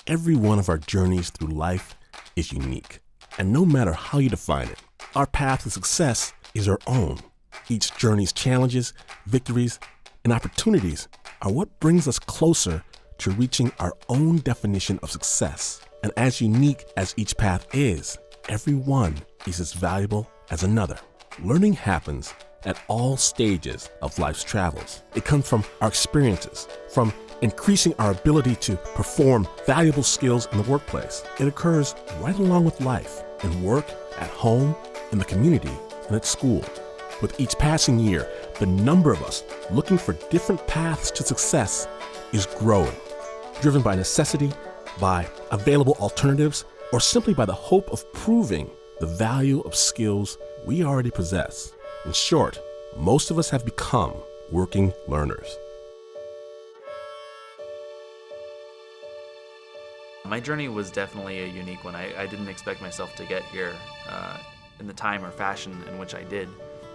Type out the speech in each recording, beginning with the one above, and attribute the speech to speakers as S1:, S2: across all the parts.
S1: Every one of our journeys through life is unique. And no matter how you define it, our path to success is our own. Each journey's challenges, victories, and opportunities are what brings us closer to reaching our own definition of success. And as unique as each path is, every one is as valuable as another. Learning happens at all stages of life's travels. It comes from our experiences, from increasing our ability to perform valuable skills in the workplace. It occurs right along with life, in work, at home, in the community, and at school. With each passing year, the number of us looking for different paths to success is growing, driven by necessity, by available alternatives, or simply by the hope of proving the value of skills we already possess. In short, most of us have become working learners.
S2: My journey was definitely a unique one. I didn't expect myself to get here in the time or fashion in which I did.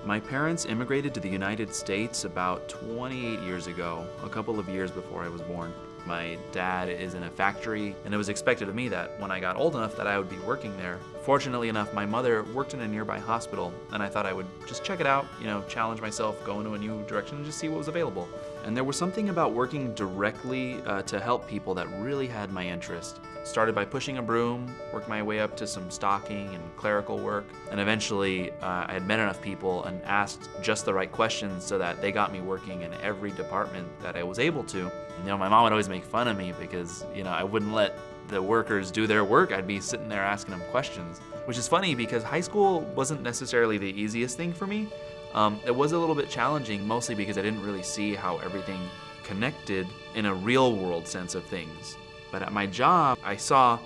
S2: My parents immigrated to the United States about 28 years ago, a couple of years before I was born. My dad is in a factory, and it was expected of me that when I got old enough that I would be working there. Fortunately enough, my mother worked in a nearby hospital, and I thought I would just check it out, challenge myself, go into a new direction, and just see what was available. And there was something about working directly to help people that really had my interest. Started by pushing a broom, worked my way up to some stocking and clerical work, and eventually I had met enough people and asked just the right questions so that they got me working in every department that I was able to. My mom would always make fun of me because, I wouldn't let the workers do their work. I'd be sitting there asking them questions, which is funny because high school wasn't necessarily the easiest thing for me. It was a little bit challenging, mostly because I didn't really see how everything connected in a real world sense of things. But at my job, I saw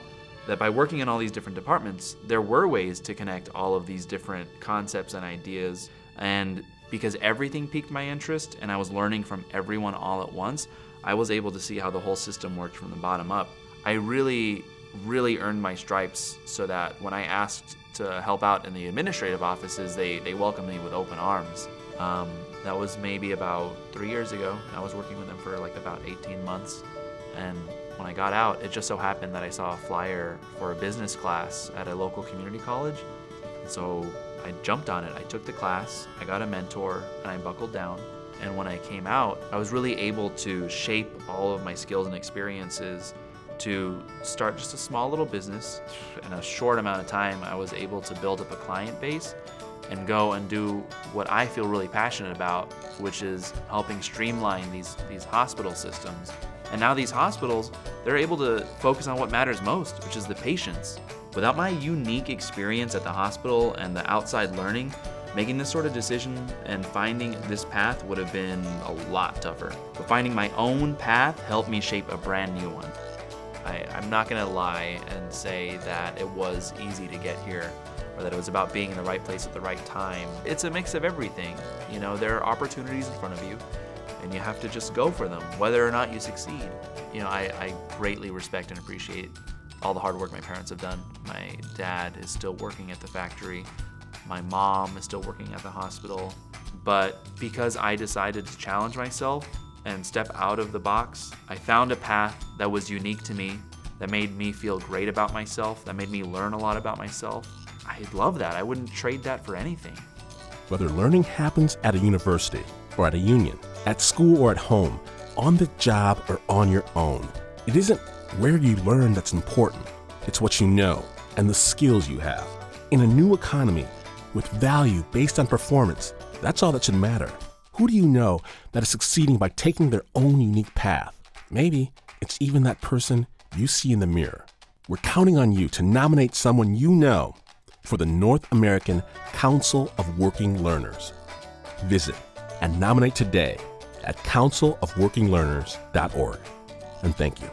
S2: that by working in all these different departments, there were ways to connect all of these different concepts and ideas. And because everything piqued my interest and I was learning from everyone all at once, I was able to see how the whole system worked from the bottom up. I really earned my stripes so that when I asked to help out in the administrative offices, they welcomed me with open arms. That was maybe about 3 years ago. I was working with them for about 18 months. And when I got out, it just so happened that I saw a flyer for a business class at a local community college. And so I jumped on it. I took the class, I got a mentor, and I buckled down. And when I came out, I was really able to shape all of my skills and experiences to start just a small little business. In a short amount of time, I was able to build up a client base and go and do what I feel really passionate about, which is helping streamline these hospital systems. And now these hospitals, they're able to focus on what matters most, which is the patients. Without my unique experience at the hospital and the outside learning, making this sort of decision and finding this path would have been a lot tougher. But finding my own path helped me shape a brand new one. I'm not gonna lie and say that it was easy to get here or that it was about being in the right place at the right time. It's a mix of everything. There are opportunities in front of you and you have to just go for them, whether or not you succeed. I greatly respect and appreciate all the hard work my parents have done. My dad is still working at the factory. My mom is still working at the hospital. But because I decided to challenge myself and step out of the box, I found a path that was unique to me, that made me feel great about myself, that made me learn a lot about myself. I love that. I wouldn't trade that for anything.
S1: Whether learning happens at a university or at a union, at school or at home, on the job or on your own, it isn't where you learn that's important. It's what you know and the skills you have. In a new economy with value based on performance, that's all that should matter. Who do you know that is succeeding by taking their own unique path? Maybe it's even that person you see in the mirror. We're counting on you to nominate someone you know for the North American Council of Working Learners. Visit and nominate today at councilofworkinglearners.org. And thank you.